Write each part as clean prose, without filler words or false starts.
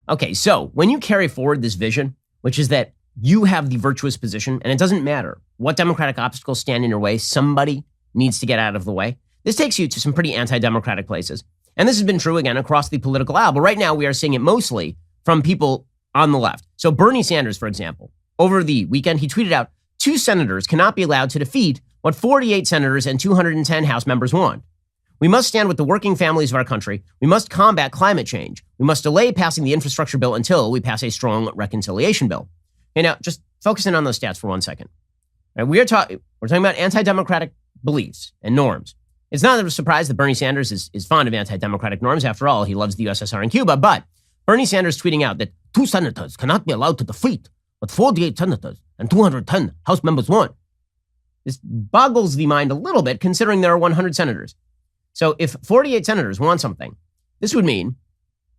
Okay, so when you carry forward this vision, which is that you have the virtuous position, and it doesn't matter what Democratic obstacles stand in your way, somebody needs to get out of the way. This takes you to some pretty anti-democratic places. And this has been true, again, across the political aisle. But right now, we are seeing it mostly from people on the left. So Bernie Sanders, for example, over the weekend, he tweeted out, 2 senators cannot be allowed to defeat what 48 senators and 210 House members want. We must stand with the working families of our country. We must combat climate change. We must delay passing the infrastructure bill until we pass a strong reconciliation bill. Okay, now, just focusing on those stats for 1 second. Right, we're talking about anti-democratic beliefs and norms. It's not a surprise that Bernie Sanders is fond of anti-democratic norms. After all, he loves the USSR and Cuba. But Bernie Sanders tweeting out that 2 senators cannot be allowed to defeat what 48 senators and 210 House members want. This boggles the mind a little bit, considering there are 100 senators. So if 48 senators want something, this would mean,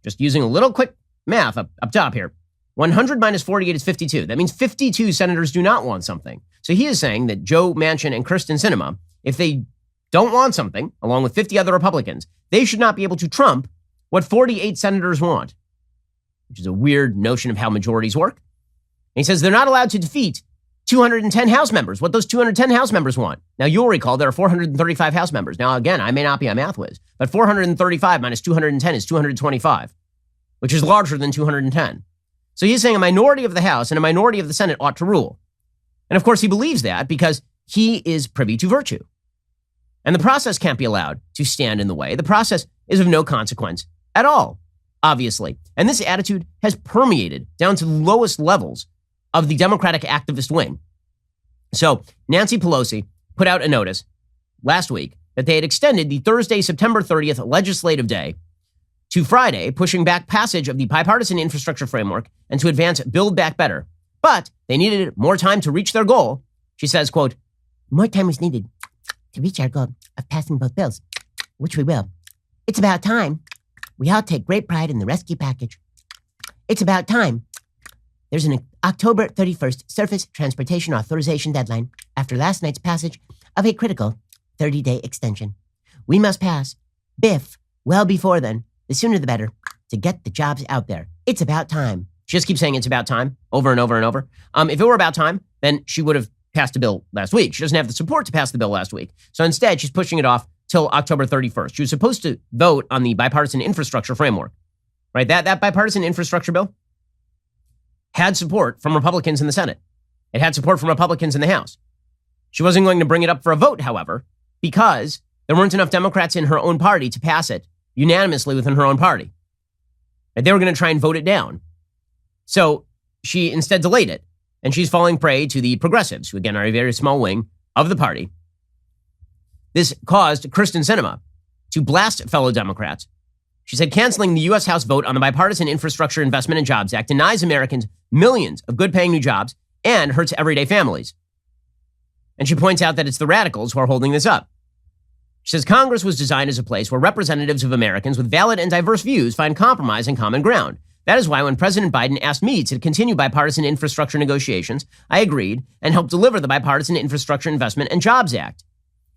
just using a little quick math up top here, 100 minus 48 is 52. That means 52 senators do not want something. So he is saying that Joe Manchin and Kyrsten Sinema, if they don't want something, along with 50 other Republicans, they should not be able to trump what 48 senators want, which is a weird notion of how majorities work. And he says they're not allowed to defeat 210 House members, what those 210 House members want. Now, you'll recall there are 435 House members. Now, again, I may not be a math whiz, but 435 minus 210 is 225, which is larger than 210. So he's saying a minority of the House and a minority of the Senate ought to rule. And of course, he believes that because he is privy to virtue. And the process can't be allowed to stand in the way. The process is of no consequence at all, obviously. And this attitude has permeated down to the lowest levels of the Democratic activist wing. So Nancy Pelosi put out a notice last week that they had extended the Thursday, September 30th legislative day to Friday, pushing back passage of the bipartisan infrastructure framework and to advance Build Back Better. But they needed more time to reach their goal. She says, quote, more time is needed to reach our goal of passing both bills, which we will. It's about time. We all take great pride in the rescue package. It's about time. There's an October 31st surface transportation authorization deadline after last night's passage of a critical 30-day extension. We must pass BIF well before then, the sooner the better, to get the jobs out there. It's about time. She just keeps saying it's about time over and over and over. If it were about time, then she would have passed a bill last week. She doesn't have the support to pass the bill last week. So instead, she's pushing it off till October 31st. She was supposed to vote on the bipartisan infrastructure framework, right? That bipartisan infrastructure bill had support from Republicans in the Senate. It had support from Republicans in the House. She wasn't going to bring it up for a vote, however, because there weren't enough Democrats in her own party to pass it unanimously within her own party. And they were going to try and vote it down. So she instead delayed it, and she's falling prey to the progressives, who again are a very small wing of the party. This caused Kyrsten Sinema to blast fellow Democrats. She said canceling the U.S. House vote on the Bipartisan Infrastructure Investment and Jobs Act denies Americans millions of good-paying new jobs and hurts everyday families. And she points out that it's the radicals who are holding this up. She says Congress was designed as a place where representatives of Americans with valid and diverse views find compromise and common ground. That is why when President Biden asked me to continue bipartisan infrastructure negotiations, I agreed and helped deliver the Bipartisan Infrastructure Investment and Jobs Act,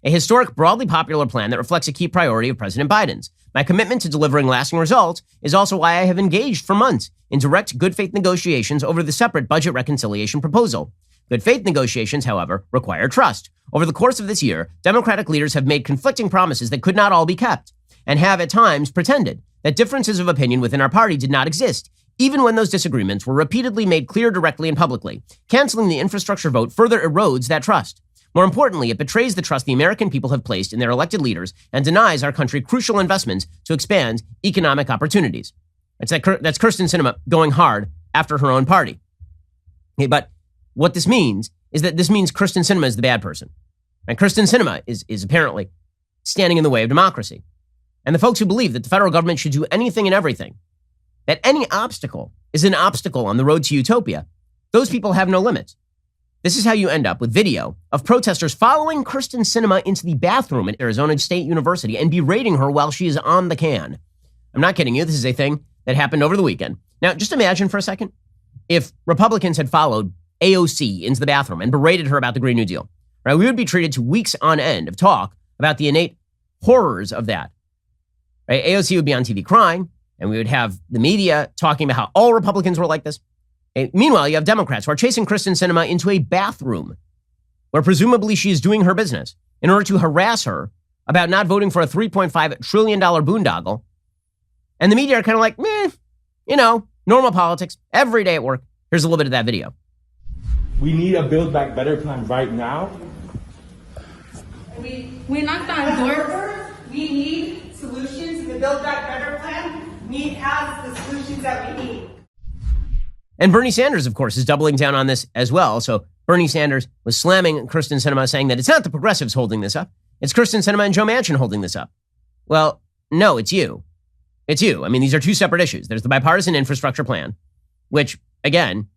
a historic, broadly popular plan that reflects a key priority of President Biden's. My commitment to delivering lasting results is also why I have engaged for months in direct good faith negotiations over the separate budget reconciliation proposal. Good faith negotiations, however, require trust. Over the course of this year, Democratic leaders have made conflicting promises that could not all be kept, and have at times pretended that differences of opinion within our party did not exist, even when those disagreements were repeatedly made clear directly and publicly. Canceling the infrastructure vote further erodes that trust. More importantly, it betrays the trust the American people have placed in their elected leaders and denies our country crucial investments to expand economic opportunities. That's Kyrsten Sinema going hard after her own party. Okay, but what this means is that this means Kyrsten Sinema is the bad person. And Kyrsten Sinema is apparently standing in the way of democracy. And the folks who believe that the federal government should do anything and everything, that any obstacle is an obstacle on the road to utopia, those people have no limits. This is how you end up with video of protesters following Kyrsten Sinema into the bathroom at Arizona State University and berating her while she is on the can. I'm not kidding you. This is a thing that happened over the weekend. Now, just imagine for a second if Republicans had followed AOC into the bathroom and berated her about the Green New Deal. Right? We would be treated to weeks on end of talk about the innate horrors of that. Right? AOC would be on TV crying. And we would have the media talking about how all Republicans were like this. And meanwhile, you have Democrats who are chasing Kyrsten Sinema into a bathroom where presumably she is doing her business in order to harass her about not voting for a $3.5 trillion boondoggle. And the media are kind of like, normal politics, every day at work. Here's a little bit of that video. We need a Build Back Better plan right now. We're not going to door. We need solutions. The Build Back Better plan has the solutions that we need. And Bernie Sanders, of course, is doubling down on this as well. So Bernie Sanders was slamming Kyrsten Sinema, saying that it's not the progressives holding this up. It's Kyrsten Sinema and Joe Manchin holding this up. Well, no, it's you. It's you. I mean, these are two separate issues. There's the bipartisan infrastructure plan, which, again,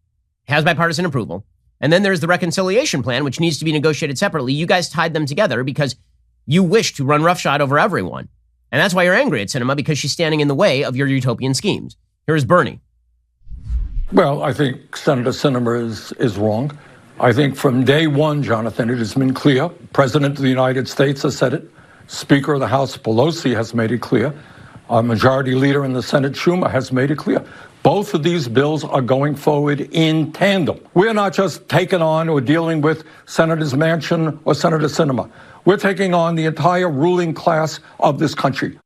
has bipartisan approval. And then there's the reconciliation plan, which needs to be negotiated separately. You guys tied them together because you wish to run roughshod over everyone. And that's why you're angry at Sinema, because she's standing in the way of your utopian schemes. Here's Bernie. Well, I think Senator Sinema is wrong. I think from day one, Jonathan, it has been clear. President of the United States has said it. Speaker of the House Pelosi has made it clear. Our majority leader in the Senate, Schumer, has made it clear. Both of these bills are going forward in tandem. We're not just taking on or dealing with Senators Manchin or Senator Sinema. We're taking on the entire ruling class of this country.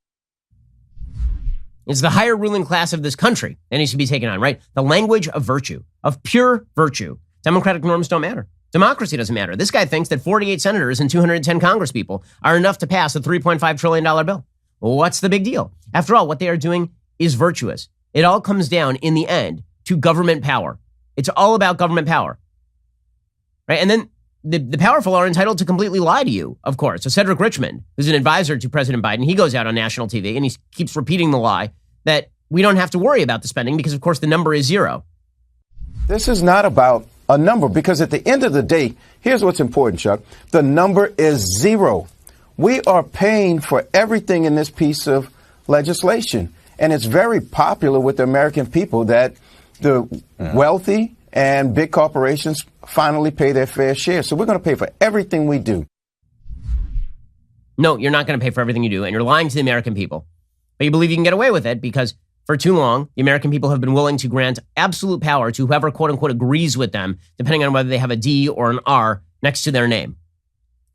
It's the higher ruling class of this country that needs to be taken on, right? The language of virtue, of pure virtue. Democratic norms don't matter. Democracy doesn't matter. This guy thinks that 48 senators and 210 congresspeople are enough to pass a $3.5 trillion bill. Well, what's the big deal? After all, what they are doing is virtuous. It all comes down, in the end, to government power. It's all about government power, right? And then the powerful are entitled to completely lie to you, of course. So Cedric Richmond, who's an advisor to President Biden, he goes out on national TV and he keeps repeating the lie that we don't have to worry about the spending because, of course, the number is zero. This is not about a number, because at the end of the day, here's what's important, Chuck. The number is zero. We are paying for everything in this piece of legislation. And it's very popular with the American people that the wealthy and big corporations finally pay their fair share. So we're going to pay for everything we do. No, you're not going to pay for everything you do, and you're lying to the American people. But you believe you can get away with it because for too long, the American people have been willing to grant absolute power to whoever, quote unquote, agrees with them, depending on whether they have a D or an R next to their name.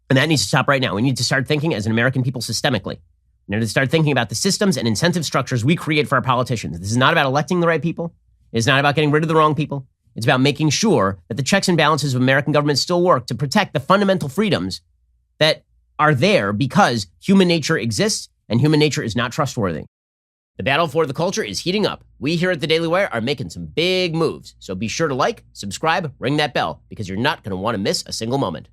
And that needs to stop right now. We need to start thinking as an American people systemically. We need to start thinking about the systems and incentive structures we create for our politicians. This is not about electing the right people. It's not about getting rid of the wrong people. It's about making sure that the checks and balances of American government still work to protect the fundamental freedoms that are there because human nature exists and human nature is not trustworthy. The battle for the culture is heating up. We here at the Daily Wire are making some big moves. So be sure to like, subscribe, ring that bell, because you're not going to want to miss a single moment.